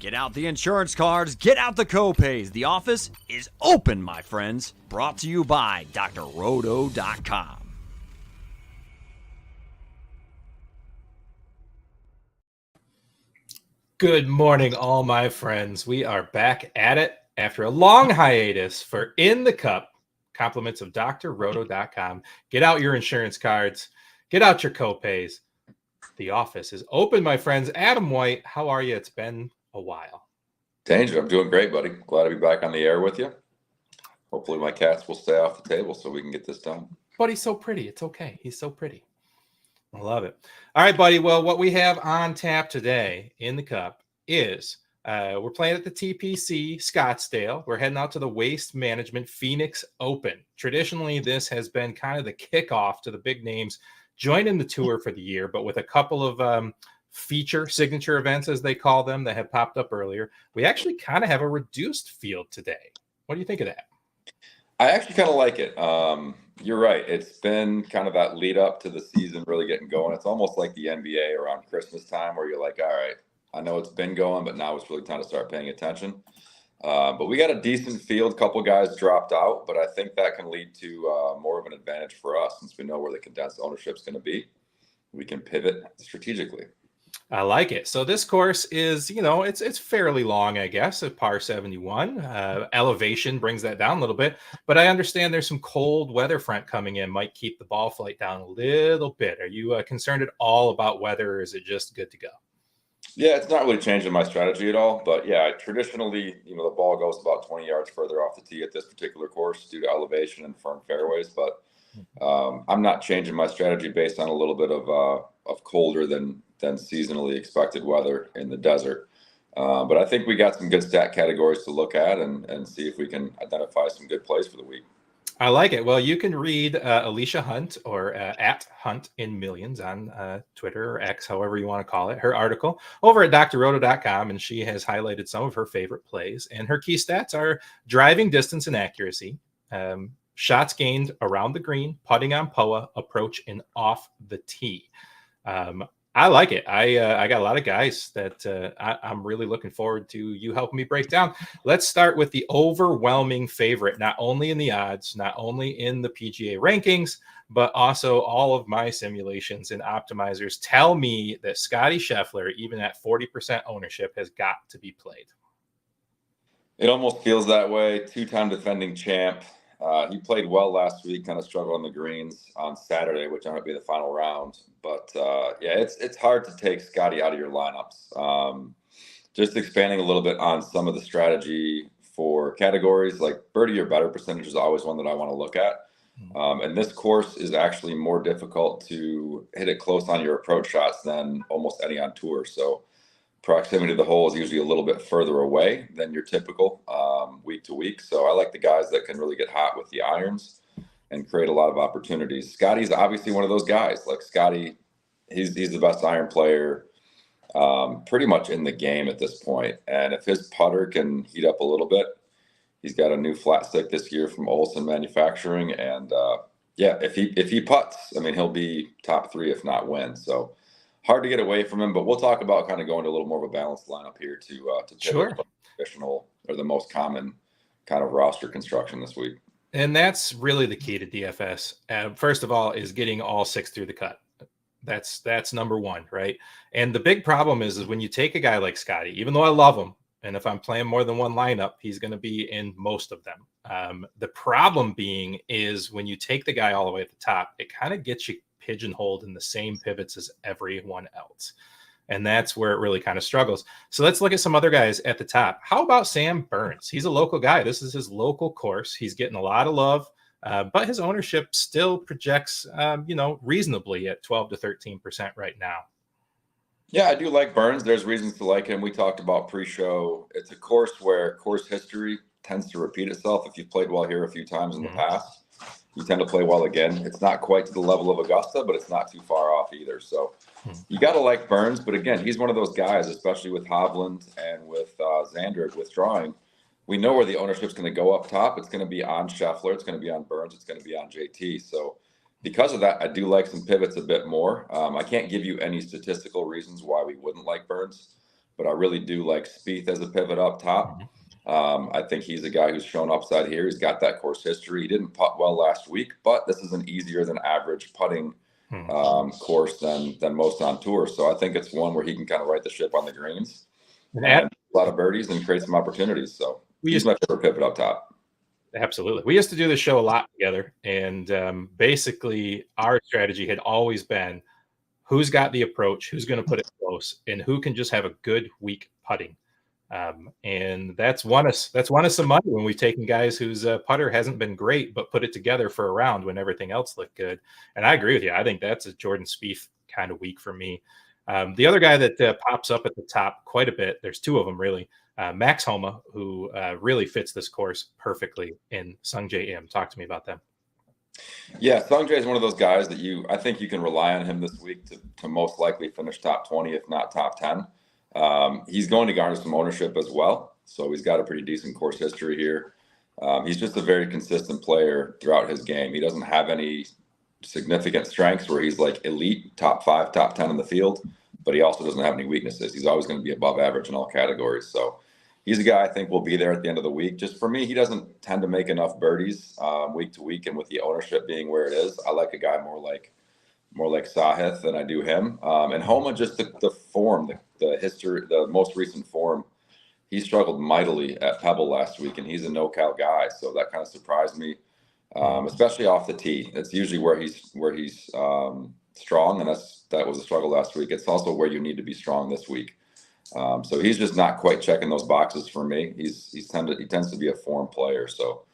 Get out the insurance cards, get out the copays. The office is open, my friends. Brought to you by drroto.com. Good morning, all my friends. We are back at it after a long hiatus for In the Cup. Compliments of drroto.com. Get out your insurance cards. Get out your copays. The office is open, my friends. Adam White, how are you? It's been a while. Danger, I'm doing great, buddy. Glad to be back on the air with you. Hopefully my cats will stay off the table so we can get this done. But he's so pretty. It's okay. He's so pretty. I love it. All right, buddy. Well, what we have on tap today in the Cup is we're playing at the TPC Scottsdale. We're heading out to the Waste Management Phoenix Open. Traditionally, this has been kind of the kickoff to the big names joining the tour for the year, but with a couple of signature events, as they call them, that have popped up earlier. We actually kind of have a reduced field today. What do you think of that? I actually kind of like it. You're right. It's been kind of that lead up to the season really getting going. It's almost like the NBA around Christmas time where you're like, all right, I know it's been going, but now it's really time to start paying attention. But we got a decent field. Couple guys dropped out, but I think that can lead to more of an advantage for us since we know where the condensed ownership is going to be. We can pivot strategically. I like it. So this course is, it's fairly long, I guess, at par 71. Elevation brings that down a little bit, but I understand there's some cold weather front coming in, might keep the ball flight down a little bit. Are you concerned at all about weather, or is it just good to go? Yeah, it's not really changing my strategy at all, but yeah, traditionally, the ball goes about 20 yards further off the tee at this particular course due to elevation and firm fairways, but I'm not changing my strategy based on a little bit of colder than seasonally expected weather in the desert. But I think we got some good stat categories to look at and see if we can identify some good plays for the week. I like it. Well, you can read Alicia Hunt or at Hunt in Millions on Twitter or X, however you want to call it, her article over at drroto.com, and she has highlighted some of her favorite plays. And her key stats are driving distance and accuracy, shots gained around the green, putting on POA, approach, and off the tee. I like it. I got a lot of guys that I'm really looking forward to you helping me break down. Let's start with the overwhelming favorite, not only in the odds, not only in the PGA rankings, but also all of my simulations and optimizers tell me that Scottie Scheffler, even at 40% ownership, has got to be played. It almost feels that way. Two-time defending champ. He played well last week, kind of struggled on the greens on Saturday, which might be the final round. But yeah, it's hard to take Scottie out of your lineups. Just expanding a little bit on some of the strategy for categories like birdie or better percentage is always one that I want to look at. And this course is actually more difficult to hit it close on your approach shots than almost any on tour. So proximity to the hole is usually a little bit further away than your typical week to week. So I like the guys that can really get hot with the irons and create a lot of opportunities. Scottie's obviously one of those guys. Like Scottie, he's the best iron player pretty much in the game at this point. And if his putter can heat up a little bit, he's got a new flat stick this year from Olsen Manufacturing. And yeah, if he putts, I mean, he'll be top three, if not win. So hard to get away from him, but we'll talk about kind of going to a little more of a balanced lineup here to Sure. traditional or the most common kind of roster construction this week. And that's really the key to DFS. First of all, is getting all six through the cut. That's number one, right? And the big problem is when you take a guy like Scottie, even though I love him, and if I'm playing more than one lineup, he's going to be in most of them. The problem being is when you take the guy all the way at the top, it kind of gets you pigeonholed in the same pivots as everyone else. And that's where it really kind of struggles. So let's look at some other guys at the top. How about Sam Burns? He's a local guy. This is his local course. He's getting a lot of love, but his ownership still projects, reasonably at 12 to 13% right now. Yeah, I do like Burns. There's reasons to like him. We talked about pre-show. It's a course where course history tends to repeat itself. If you've played well here a few times in the past, you tend to play well again. It's not quite to the level of Augusta, but it's not too far off either. So you got to like Burns. But again, he's one of those guys, especially with Hovland and with Xander withdrawing. We know where the ownership's going to go up top. It's going to be on Scheffler. It's going to be on Burns. It's going to be on JT. So because of that, I do like some pivots a bit more. I can't give you any statistical reasons why we wouldn't like Burns. but I really do like Spieth as a pivot up top. I think he's a guy who's shown upside here. He's got that course history. He didn't putt well last week, but this is an easier than average putting course than most on tour. So I think it's one where he can kind of right the ship on the greens and a lot of birdies and create some opportunities. So he's my favorite pivot up top. Absolutely. We used to do this show a lot together, and basically our strategy had always been who's got the approach, who's going to put it close, and who can just have a good week putting. And that's won us some money when we've taken guys whose putter hasn't been great, but put it together for a round when everything else looked good. And I agree with you. I think that's a Jordan Spieth kind of week for me. The other guy that pops up at the top quite a bit, there's two of them really, Max Homa, who really fits this course perfectly, in Sungjae Im. Talk to me about them. Yeah, Sungjae is one of those guys that I think you can rely on him this week to most likely finish top 20, if not top 10. He's going to garner some ownership as well, so he's got a pretty decent course history here. He's just a very consistent player throughout his game. He doesn't have any significant strengths where he's like elite, top 5, top 10 in the field, but he also doesn't have any weaknesses. He's always going to be above average in all categories. So he's a guy I think will be there at the end of the week. Just for me, he doesn't tend to make enough birdies week to week, and with the ownership being where it is, I like a guy more like Sahith than I do him. And Homa, just the form, the history, the most recent form, he struggled mightily at Pebble last week, and he's a no-cal guy, so that kind of surprised me, especially off the tee. It's usually where he's strong, and that was a struggle last week. It's also where you need to be strong this week. So he's just not quite checking those boxes for me. He tends to be a form player, so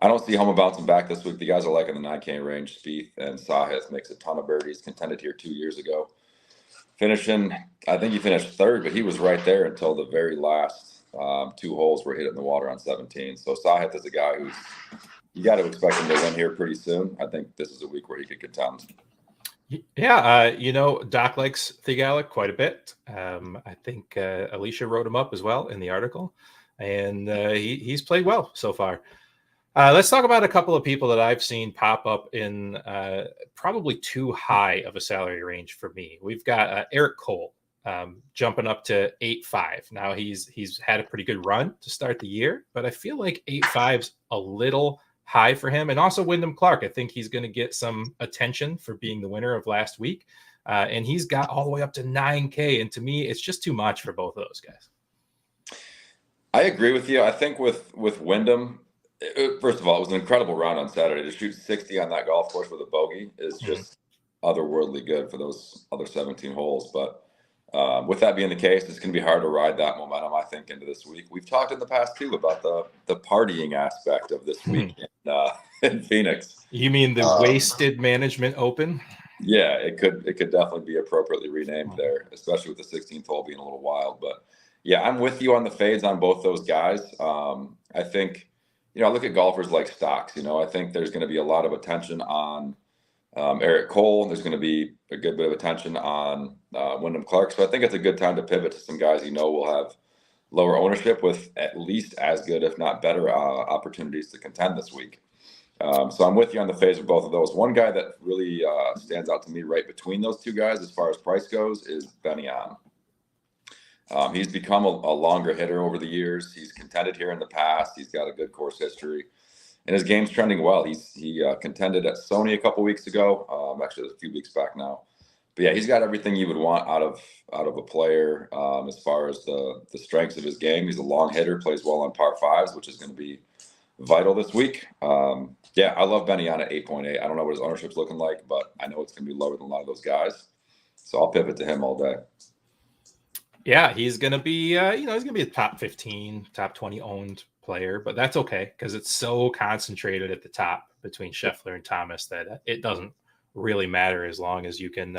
I don't see Homa bouncing back this week. The guys are like in the 9K range. Spieth and Sahith makes a ton of birdies. Contended here 2 years ago. I think he finished third, but he was right there until the very last 2 holes were hit in the water on 17. So Sahith is a guy who's, you got to expect him to win here pretty soon. I think this is a week where he could contend. Yeah, Doc likes Thigala quite a bit. I think Alicia wrote him up as well in the article, and he's played well so far. Let's talk about a couple of people that I've seen pop up in probably too high of a salary range for me. We've got Eric Cole jumping up to 8.5. Now he's had a pretty good run to start the year, but I feel like 8.5's a little high for him. And also Wyndham Clark, I think he's going to get some attention for being the winner of last week. And he's got all the way up to 9K. And to me, it's just too much for both of those guys. I agree with you. I think with Wyndham, first of all, it was an incredible round on Saturday. To shoot 60 on that golf course with a bogey is just otherworldly good for those other 17 holes. But with that being the case, it's going to be hard to ride that momentum, I think, into this week. We've talked in the past, too, about the partying aspect of this week in Phoenix. You mean the Wasted Management Open? Yeah, it could definitely be appropriately renamed there, especially with the 16th hole being a little wild. But, yeah, I'm with you on the fades on both those guys. I think, I look at golfers like stocks. I think there's going to be a lot of attention on Eric Cole. There's going to be a good bit of attention on Wyndham Clark. So I think it's a good time to pivot to some guys will have lower ownership with at least as good, if not better, opportunities to contend this week. So I'm with you on the phase of both of those. One guy that really stands out to me right between those two guys as far as price goes is Ben Yan. He's become a longer hitter over the years. He's contended here in the past. He's got a good course history. And his game's trending well. He contended at Sony a couple weeks ago, actually a few weeks back now. But yeah, he's got everything you would want out of a player as far as the strengths of his game. He's a long hitter, plays well on par 5s, which is going to be vital this week. Yeah, I love Benny on at 8.8. I don't know what his ownership's looking like, but I know it's going to be lower than a lot of those guys. So I'll pivot to him all day. Yeah, he's going to be, he's going to be a top 15, top 20 owned player, but that's okay because it's so concentrated at the top between Scheffler and Thomas that it doesn't really matter as long as you can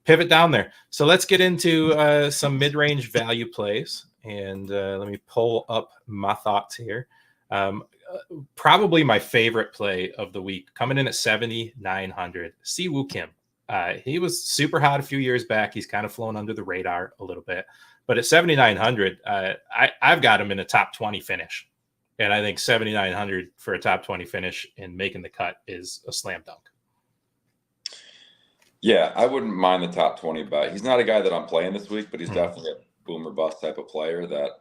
pivot down there. So let's get into some mid-range value plays, and let me pull up my thoughts here. Probably my favorite play of the week, coming in at 7,900, Siwoo Kim. He was super hot a few years back. He's kind of flown under the radar a little bit. But at 7,900, I've got him in a top 20 finish. And I think 7,900 for a top 20 finish and making the cut is a slam dunk. Yeah, I wouldn't mind the top 20 bet. He's not a guy that I'm playing this week, but he's definitely boom or bust type of player that,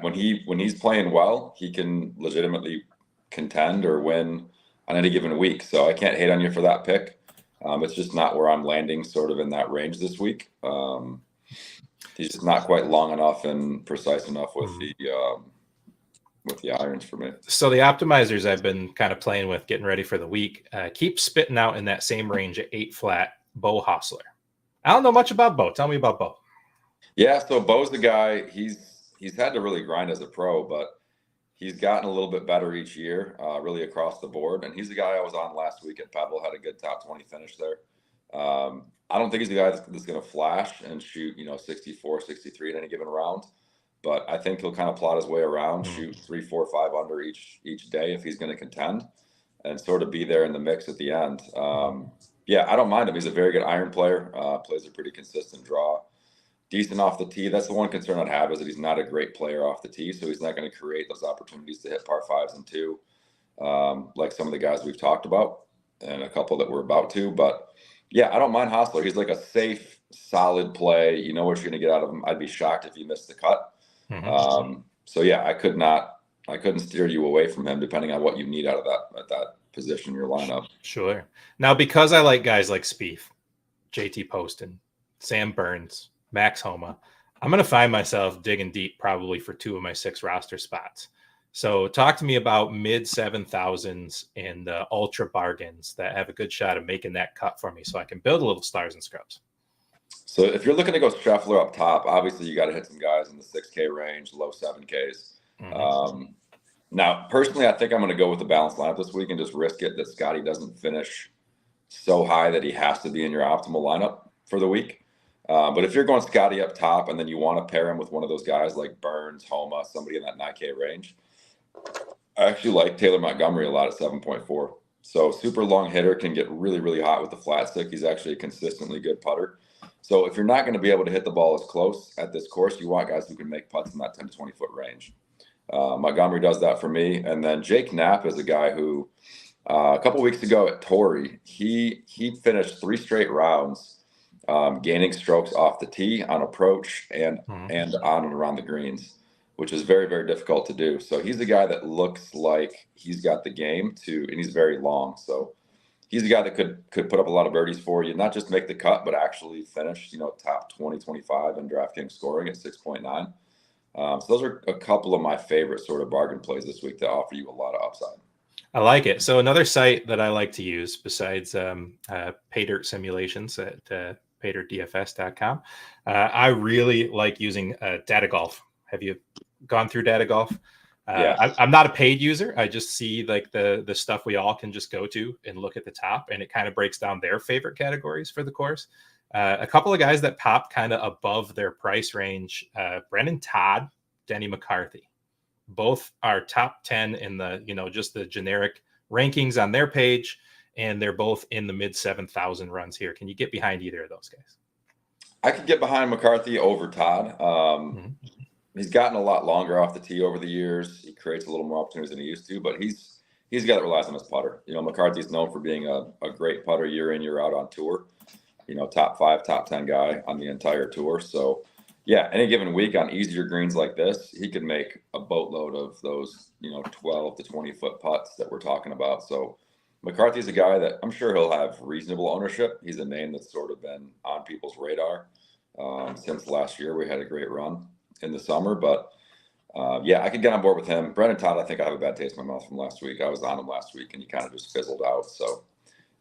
when he's playing well, he can legitimately contend or win on any given week. So I can't hate on you for that pick. It's just not where I'm landing sort of in that range this week. He's just not quite long enough and precise enough with the irons for me. So the optimizers I've been kind of playing with, getting ready for the week, keep spitting out in that same range at 8 flat, Bo Hostler. I don't know much about Bo. Tell me about Bo. Yeah, so Bo's the guy. He's had to really grind as a pro, but he's gotten a little bit better each year, really across the board. And he's the guy I was on last week at Pebble, had a good top 20 finish there. I don't think he's the guy that's going to flash and shoot, 64, 63 in any given round. But I think he'll kind of plot his way around, shoot 3, 4, 5 under each day if he's going to contend, and sort of be there in the mix at the end. I don't mind him. He's a very good iron player, plays a pretty consistent draw. Decent off the tee. That's the one concern I'd have, is that he's not a great player off the tee, so he's not going to create those opportunities to hit par 5s and 2, like some of the guys we've talked about and a couple that we're about to. But yeah, I don't mind Hostler. He's like a safe, solid play. You know what you're going to get out of him. I'd be shocked if you missed the cut. So yeah, I couldn't steer you away from him depending on what you need out of that position in your lineup. Sure. Now, because I like guys like Spieth, JT Poston, Sam Burns, Max Homa, I'm going to find myself digging deep probably for 2 of my 6 roster spots. So talk to me about mid 7,000s and ultra bargains that have a good shot of making that cut for me so I can build a little stars and scrubs. So if you're looking to go Scheffler up top, obviously you got to hit some guys in the 6K range, low 7Ks. Now, personally, I think I'm going to go with the balanced lineup this week and just risk it that Scotty doesn't finish so high that he has to be in your optimal lineup for the week. But if you're going Scotty up top and then you want to pair him with one of those guys like Burns, Homa, somebody in that 9K range, I actually like Taylor Montgomery a lot at 7.4. So super long hitter, can get really, really hot with the flat stick. He's actually a consistently good putter. So if you're not going to be able to hit the ball as close at this course, you want guys who can make putts in that 10 to 20 foot range. Montgomery does that for me. And then Jake Knapp is a guy who a couple weeks ago at Torrey, he finished 3 straight rounds, gaining strokes off the tee on approach and on and around the greens, which is very, very difficult to do. So he's the guy that looks like he's got the game and he's very long. So he's the guy that could put up a lot of birdies for you, not just make the cut, but actually finish, top 20, 25 in DraftKings scoring at 6.9. So those are a couple of my favorite sort of bargain plays this week that offer you a lot of upside. I like it. So another site that I like to use besides PayDirt simulations at paydirtdfs.com, I really like using Data Golf. Have you gone through Data Golf? Yeah. I'm not a paid user. I just see like the stuff we all can just go to and look at the top, and it kind of breaks down their favorite categories for the course. A couple of guys that pop kind of above their price range, Brendan Todd, Denny McCarthy. Both are top 10 in the, just the generic rankings on their page, and they're both in the mid 7,000 runs here. Can you get behind either of those guys? I could get behind McCarthy over Todd. He's gotten a lot longer off the tee over the years. He creates a little more opportunities than he used to, but he's a guy that relies on his putter. McCarthy's known for being a great putter year in, year out on tour. Top 5, top 10 guy on the entire tour. So yeah, any given week on easier greens like this, he could make a boatload of those, 12 to 20 foot putts that we're talking about. So McCarthy's a guy that I'm sure he'll have reasonable ownership. He's a name that's sort of been on people's radar since last year. We had a great run in the summer, but I could get on board with him. Brendan Todd, I think I have a bad taste in my mouth from last week. I was on him last week and he kind of just fizzled out. So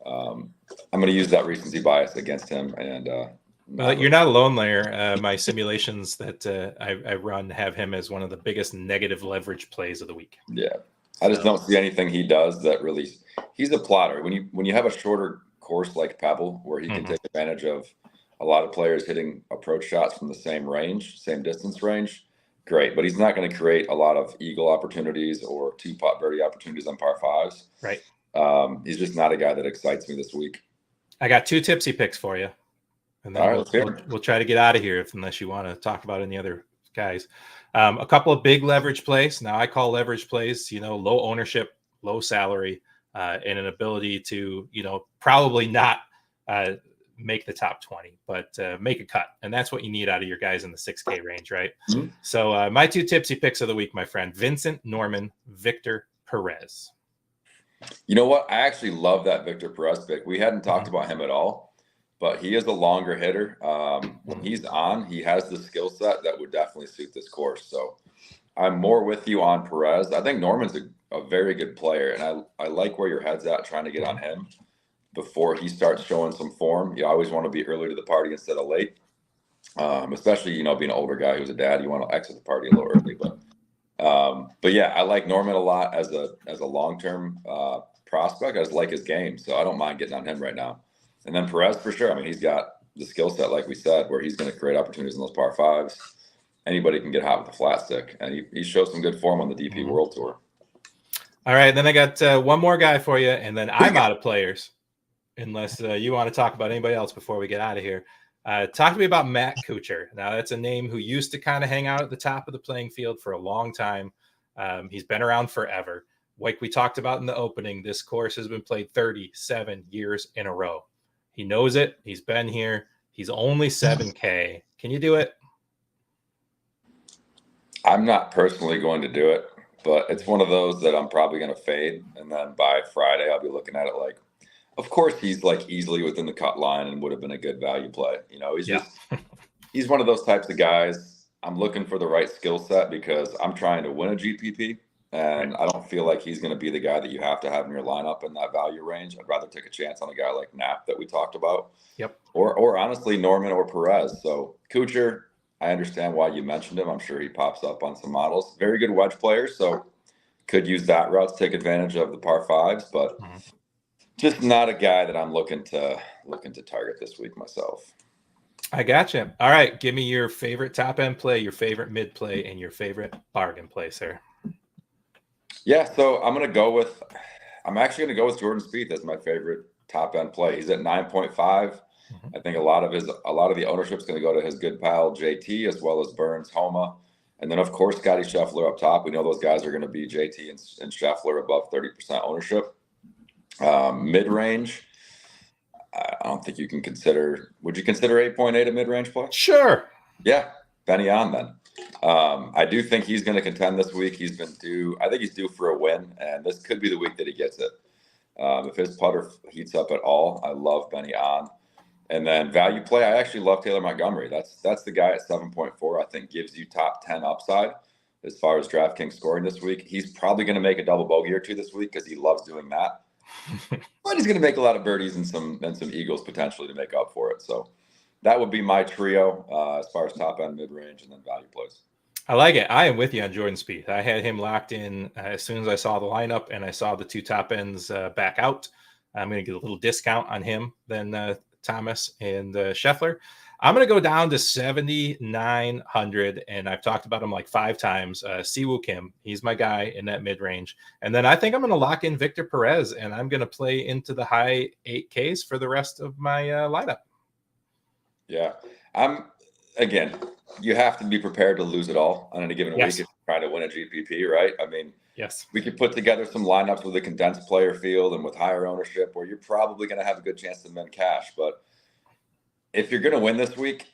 I'm going to use that recency bias against him. And you're not alone there. My simulations that I run have him as one of the biggest negative leverage plays of the week. Yeah, I just don't see anything he does that really. He's a plotter. When you have a shorter course like Pebble, where he can take advantage of a lot of players hitting approach shots from the same range, same distance range, great. But he's not going to create a lot of eagle opportunities or 2-putt birdie opportunities on par 5s. Right. He's just not a guy that excites me this week. I got 2 tipsy picks for you. And then we'll try to get out of here unless you want to talk about any other guys. A couple of big leverage plays. Now I call leverage plays, low ownership, low salary, and an ability to, probably not make the top 20, but make a cut. And that's what you need out of your guys in the 6K range, right? Mm-hmm. So my 2 tipsy picks of the week, my friend, Vincent Norman, Victor Perez. You know what? I actually love that Victor Perez pick. We hadn't talked about him at all, but he is a longer hitter. When he's on, he has the skill set that would definitely suit this course. So I'm more with you on Perez. I think Norman's a very good player, and I like where your head's at trying to get on him before he starts showing some form. You always want to be early to the party instead of late, especially, being an older guy who's a dad. You want to exit the party a little early. But yeah, I like Norman a lot as a long-term prospect. I just like his game, so I don't mind getting on him right now. And then Perez, for sure. I mean, he's got the skill set, like we said, where he's going to create opportunities in those par fives. Anybody can get hot with the flat stick, and he shows some good form on the DP World Tour. All right, then I got one more guy for you, and then I'm out of players, unless you want to talk about anybody else before we get out of here. Talk to me about Matt Kuchar. Now, that's a name who used to kind of hang out at the top of the playing field for a long time. He's been around forever. Like we talked about in the opening, this course has been played 37 years in a row. He knows it. He's been here. He's only 7K. Can you do it? I'm not personally going to do it, but it's one of those that I'm probably going to fade. And then by Friday, I'll be looking at it like, of course, he's like easily within the cut line and would have been a good value play. He's one of those types of guys. I'm looking for the right skill set because I'm trying to win a GPP. And I don't feel like he's going to be the guy that you have to have in your lineup in that value range. I'd rather take a chance on a guy like Knapp that we talked about. Yep. Or honestly, Norman or Perez. So Kuchar, I understand why you mentioned him. I'm sure he pops up on some models. Very good wedge player, so could use that route to take advantage of the par fives, but just not a guy that I'm looking to target this week myself. I gotcha. All right, give me your favorite top end play, your favorite mid play, and your favorite bargain play, sir. Yeah, so I'm actually going to go with Jordan Spieth as my favorite top end play. He's at 9.5. I think a lot of the ownership is going to go to his good pal JT as well as Burns, Homa, and then of course Scotty Scheffler up top. We know those guys are going to be JT and Scheffler above 30% ownership. Mid range, I don't think you can consider. Would you consider 8.8 a mid range play? Sure. Yeah, Benny on then. I do think he's going to contend this week. I think he's due for a win, and this could be the week that he gets it. If his putter heats up at all, I love Benny on. And then value play, I actually love Taylor Montgomery. That's the guy at 7.4. I think gives you top 10 upside as far as DraftKings scoring this week. He's probably going to make a double bogey or two this week because he loves doing that. But he's going to make a lot of birdies and some eagles potentially to make up for it. So that would be my trio as far as top end, mid range, and then value plays. I like it. I am with you on Jordan Spieth. I had him locked in as soon as I saw the lineup and I saw the 2 top ends back out. I'm going to get a little discount on him than Thomas and Scheffler. I'm going to go down to 7,900, and I've talked about him like 5 times. Siwoo Kim, he's my guy in that mid-range. And then I think I'm going to lock in Victor Perez, and I'm going to play into the high 8Ks for the rest of my lineup. Yeah. Again, you have to be prepared to lose it all on any given week if you're trying to win a GPP, right? I mean, yes, we could put together some lineups with a condensed player field and with higher ownership where you're probably going to have a good chance to win cash. But if you're going to win this week,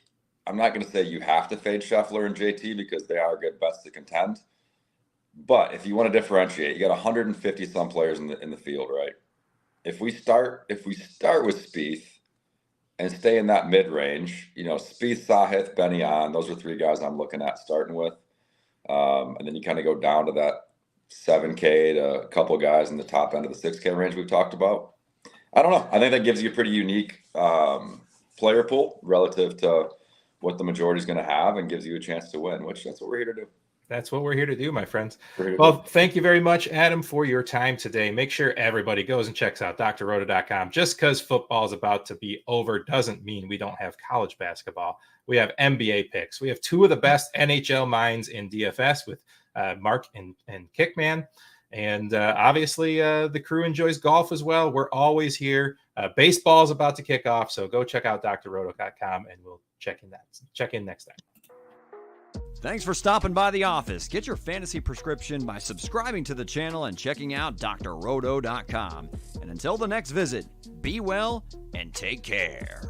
I'm not going to say you have to fade Scheffler and JT because they are good bets to contend. But if you want to differentiate, you got 150 some players in the field, right? If we start with Spieth and stay in that mid range, Spieth, Sahith, Benny on, those are 3 guys I'm looking at starting with. And then you kind of go down to that 7K to a couple of guys in the top end of the 6K range we've talked about. I don't know. I think that gives you a pretty unique player pool relative to what the majority is going to have and gives you a chance to win, which that's what we're here to do. That's what we're here to do, my friends. Well, thank you very much, Adam, for your time today. Make sure everybody goes and checks out drroto.com. Just because football is about to be over doesn't mean we don't have college basketball. We have NBA picks. We have 2 of the best NHL minds in DFS with Mark and Kickman. And obviously, the crew enjoys golf as well. We're always here. Baseball is about to kick off, so go check out drroto.com, and we'll check in next time. Thanks for stopping by the office. Get your fantasy prescription by subscribing to the channel and checking out drroto.com. And until the next visit, be well and take care.